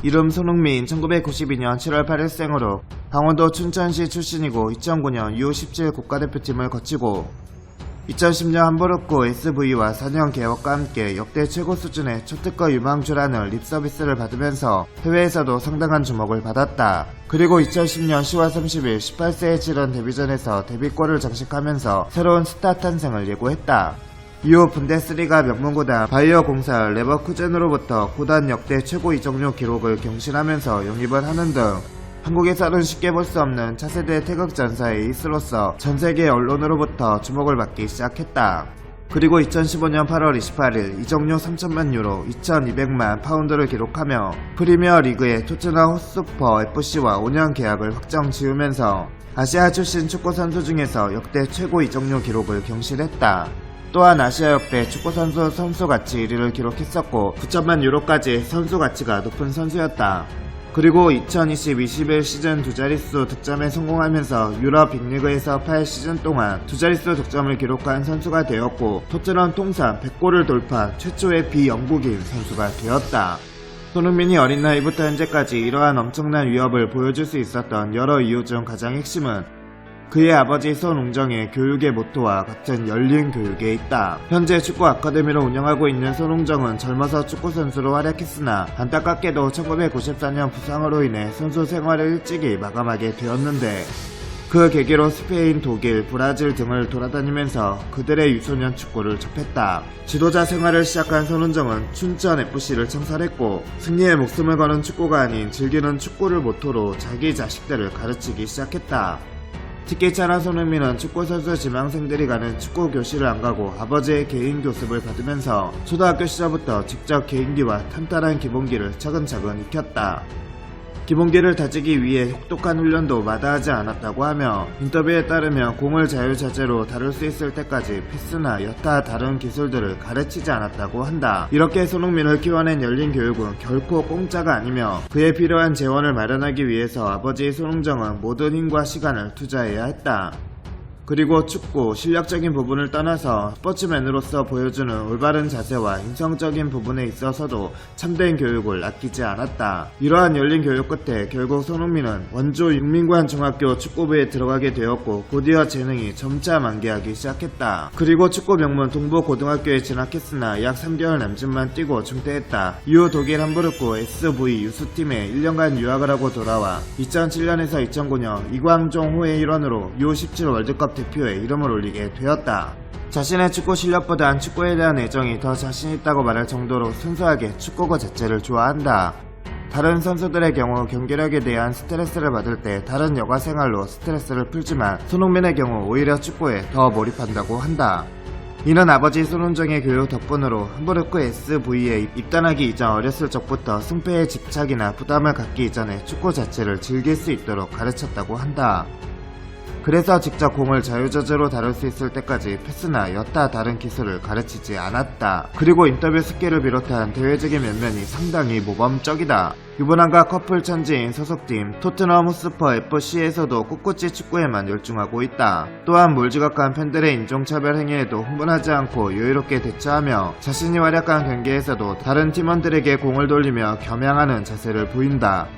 이름 손흥민, 1992년 7월 8일생으로 강원도 춘천시 출신이고 2009년 U17 국가대표팀을 거치고 2010년 함부르크 SV와 4년 계약과 함께 역대 최고 수준의 초특가 유망주라는 립서비스를 받으면서 해외에서도 상당한 주목을 받았다. 그리고 2010년 10월 30일 18세에 치른 데뷔전에서 데뷔골을 장식하면서 새로운 스타 탄생을 예고했다. 이후 분데스리가 명문구단 바이어 공사 레버쿠젠으로부터 구단 역대 최고 이적료 기록을 경신하면서 영입을 하는 등 한국에서는 쉽게 볼 수 없는 차세대 태극 전사의 에이스로서 전세계 언론으로부터 주목을 받기 시작했다. 그리고 2015년 8월 28일 이적료 3천만 유로 2200만 파운드를 기록하며 프리미어 리그의 토트넘 헛스퍼 FC와 5년 계약을 확정 지으면서 아시아 출신 축구 선수 중에서 역대 최고 이적료 기록을 경신했다. 또한 아시아 역대 축구선수 선수가치 1위를 기록했었고 9천만 유로까지 선수가치가 높은 선수였다. 그리고 2020-21 시즌 두 자릿수 득점에 성공하면서 유럽 빅리그에서 8시즌 동안 두 자릿수 득점을 기록한 선수가 되었고 토트넘 통산 100골을 돌파한 최초의 비영국인 선수가 되었다. 손흥민이 어린 나이부터 현재까지 이러한 엄청난 위협을 보여줄 수 있었던 여러 이유 중 가장 핵심은 그의 아버지 손웅정의 교육의 모토와 같은 열린 교육에 있다. 현재 축구 아카데미를 운영하고 있는 손웅정은 젊어서 축구 선수로 활약했으나 안타깝게도 1994년 부상으로 인해 선수 생활을 일찍이 마감하게 되었는데 그 계기로 스페인, 독일, 브라질 등을 돌아다니면서 그들의 유소년 축구를 접했다. 지도자 생활을 시작한 손흥정은 춘천FC를 창설했고 승리에 목숨을 거는 축구가 아닌 즐기는 축구를 모토로 자기 자식들을 가르치기 시작했다. 특히 차나 손흥민은 축구선수 지망생들이 가는 축구 교실을 안 가고 아버지의 개인 교습을 받으면서 초등학교 시절부터 직접 개인기와 탄탄한 기본기를 차근차근 익혔다. 기본기를 다지기 위해 혹독한 훈련도 마다하지 않았다고 하며 인터뷰에 따르면 공을 자유자재로 다룰 수 있을 때까지 패스나 여타 다른 기술들을 가르치지 않았다고 한다. 이렇게 손흥민을 키워낸 열린 교육은 결코 공짜가 아니며 그에 필요한 재원을 마련하기 위해서 아버지 손흥정은 모든 힘과 시간을 투자해야 했다. 그리고 축구, 실력적인 부분을 떠나서 스포츠맨으로서 보여주는 올바른 자세와 인성적인 부분에 있어서도 참된 교육을 아끼지 않았다. 이러한 열린 교육 끝에 결국 손흥민은 원주 육민관 중학교 축구부에 들어가게 되었고 곧이어 재능이 점차 만개하기 시작했다. 그리고 축구 명문 동부고등학교에 진학했으나 약 3개월 남짓만 뛰고 중퇴했다. 이후 독일 함부르크 SV 유스팀에 1년간 유학을 하고 돌아와 2007년에서 2009년 이광종 호의 일원으로 U17 월드컵 대표에 이름을 올리게 되었다. 자신의 축구 실력보단 축구에 대한 애정이 더 자신있다고 말할 정도로 순수하게 축구거 자체를 좋아한다. 다른 선수들의 경우 경기력에 대한 스트레스를 받을 때 다른 여가생활로 스트레스를 풀지만 손흥민의 경우 오히려 축구에 더 몰입한다고 한다. 이는 아버지 손흥정의 교육 덕분으로 함부르크 SV에 입단하기 이전 어렸을 적부터 승패에 집착이나 부담을 갖기 이전에 축구 자체를 즐길 수 있도록 가르쳤다고 한다. 그래서 직접 공을 자유자재로 다룰 수 있을 때까지 패스나 여타 다른 기술을 가르치지 않았다. 그리고 인터뷰 스킬을 비롯한 대외적인 면면이 상당히 모범적이다. 유부남과 커플 천지인 소속팀 토트넘 헛스퍼 FC에서도 꿋꿋이 축구에만 열중하고 있다. 또한 몰지각한 팬들의 인종차별 행위에도 흥분하지 않고 여유롭게 대처하며 자신이 활약한 경기에서도 다른 팀원들에게 공을 돌리며 겸양하는 자세를 보인다.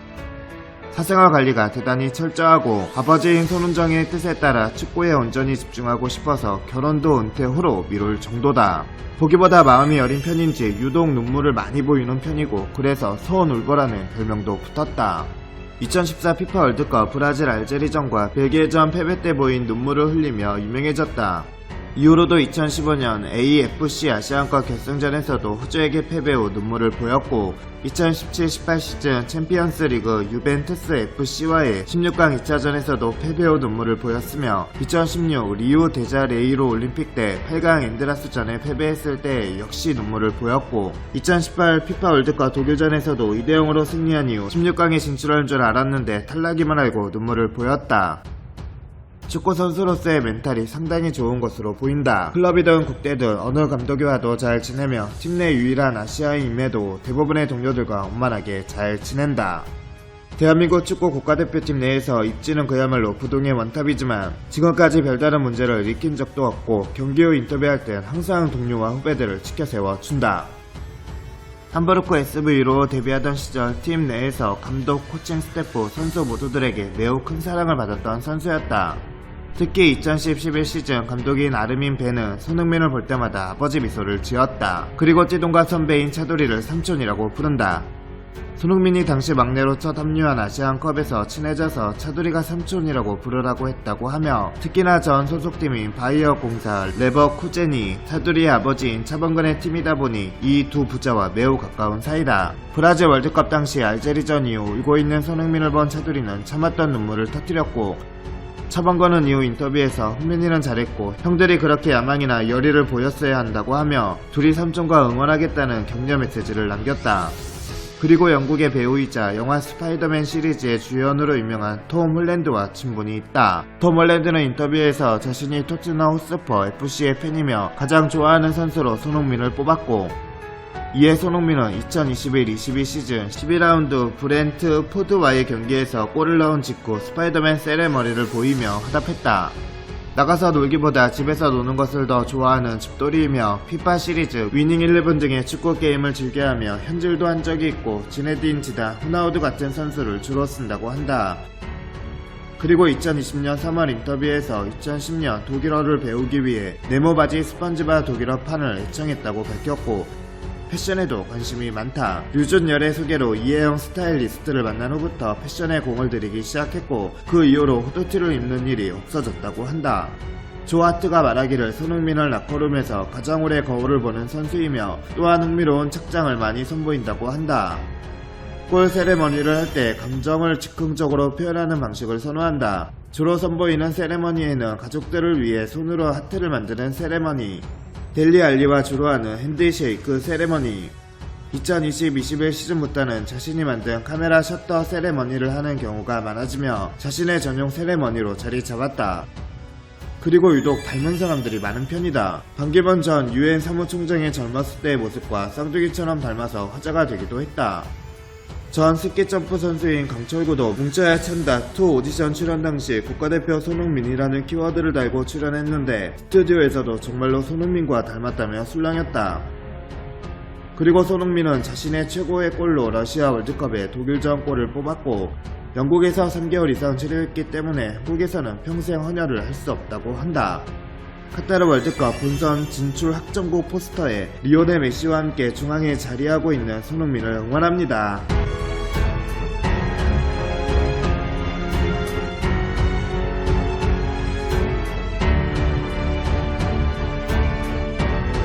사생활 관리가 대단히 철저하고 아버지인 손흥정의 뜻에 따라 축구에 온전히 집중하고 싶어서 결혼도 은퇴 후로 미룰 정도다. 보기보다 마음이 여린 편인지 유독 눈물을 많이 보이는 편이고 그래서 소원울보라는 별명도 붙었다. 2014 피파 월드컵 브라질 알제리전과 벨기에전 패배 때 보인 눈물을 흘리며 유명해졌다. 이후로도 2015년 AFC 아시안컵 결승전에서도 호주에게 패배 후 눈물을 보였고 2017-18 시즌 챔피언스 리그 유벤투스 FC와의 16강 2차전에서도 패배 후 눈물을 보였으며 2016 리우 데자레이로 올림픽 때 8강 엔드라스전에 패배했을 때 역시 눈물을 보였고 2018 피파 월드컵 독일전에서도 2대0으로 승리한 이후 16강에 진출한 줄 알았는데 탈락임을 알고 눈물을 보였다. 축구 선수로서의 멘탈이 상당히 좋은 것으로 보인다. 클럽이든 국대든 어느 감독이 와도 잘 지내며 팀 내 유일한 아시아인임에도 대부분의 동료들과 원만하게 잘 지낸다. 대한민국 축구 국가대표팀 내에서 입지는 그야말로 부동의 원탑이지만 지금까지 별다른 문제를 일으킨 적도 없고 경기 후 인터뷰할 땐 항상 동료와 후배들을 치켜 세워준다. 함부르크 SV로 데뷔하던 시절 팀 내에서 감독, 코칭 스태프, 선수 모두들에게 매우 큰 사랑을 받았던 선수였다. 특히 2010-11 시즌 감독인 아르민 벤은 손흥민을 볼 때마다 아버지 미소를 지었다. 그리고 띠동갑 선배인 차두리를 삼촌이라고 부른다. 손흥민이 당시 막내로 첫 합류한 아시안컵에서 친해져서 차두리가 삼촌이라고 부르라고 했다고 하며, 특히나 전 소속팀인 바이어 공사 레버쿠젠이 차두리의 아버지인 차범근의 팀이다 보니 이 두 부자와 매우 가까운 사이다. 브라질 월드컵 당시 알제리전 이후 울고 있는 손흥민을 본 차두리는 참았던 눈물을 터뜨렸고, 차범근은 이후 인터뷰에서 흥민이는 잘했고 형들이 그렇게 야망이나 열의를 보였어야 한다고 하며 둘이 삼촌과 응원하겠다는 격려 메시지를 남겼다. 그리고 영국의 배우이자 영화 스파이더맨 시리즈의 주연으로 유명한 톰 홀랜드와 친분이 있다. 톰 홀랜드는 인터뷰에서 자신이 토트넘 호스퍼 FC의 팬이며 가장 좋아하는 선수로 손흥민을 뽑았고, 이에 손흥민은 2021-22 시즌 12라운드 브렌트 포드와의 경기에서 골을 넣은 직후 스파이더맨 세레머니를 보이며 화답했다. 나가서 놀기보다 집에서 노는 것을 더 좋아하는 집돌이이며 피파 시리즈, 위닝 11 등의 축구 게임을 즐겨하며 현질도 한 적이 있고 지네딘 지단, 호나우두 같은 선수를 주로 쓴다고 한다. 그리고 2020년 3월 인터뷰에서 2010년 독일어를 배우기 위해 네모 바지 스펀지바 독일어 판을 애청했다고 밝혔고, 패션에도 관심이 많다. 류준열의 소개로 이혜영 스타일리스트를 만난 후부터 패션에 공을 들이기 시작했고, 그 이후로 후드티를 입는 일이 없어졌다고 한다. 조하트가 말하기를 손흥민은 라커룸에서 가장 오래 거울을 보는 선수이며 또한 흥미로운 착장을 많이 선보인다고 한다. 골 세레머니를 할 때 감정을 즉흥적으로 표현하는 방식을 선호한다. 주로 선보이는 세레머니에는 가족들을 위해 손으로 하트를 만드는 세레머니, 델리 알리와 주로 하는 핸드쉐이크 세레머니, 2020-21 시즌부터는 자신이 만든 카메라 셔터 세레머니를 하는 경우가 많아지며 자신의 전용 세레머니로 자리 잡았다. 그리고 유독 닮은 사람들이 많은 편이다. 반기문 전 UN 사무총장의 젊었을 때의 모습과 쌍둥이처럼 닮아서 화제가 되기도 했다. 전 스키점프 선수인 강철구도 뭉쳐야 찬다2 오디션 출연 당시 국가대표 손흥민이라는 키워드를 달고 출연했는데 스튜디오에서도 정말로 손흥민과 닮았다며 술렁였다. 그리고 손흥민은 자신의 최고의 골로 러시아 월드컵에 독일전 골을 뽑았고, 영국에서 3개월 이상 치료했기 때문에 한국에서는 평생 헌혈을 할 수 없다고 한다. 카타르 월드컵 본선 진출 확정곡 포스터에 리오넬 메시와 함께 중앙에 자리하고 있는 손흥민을 응원합니다.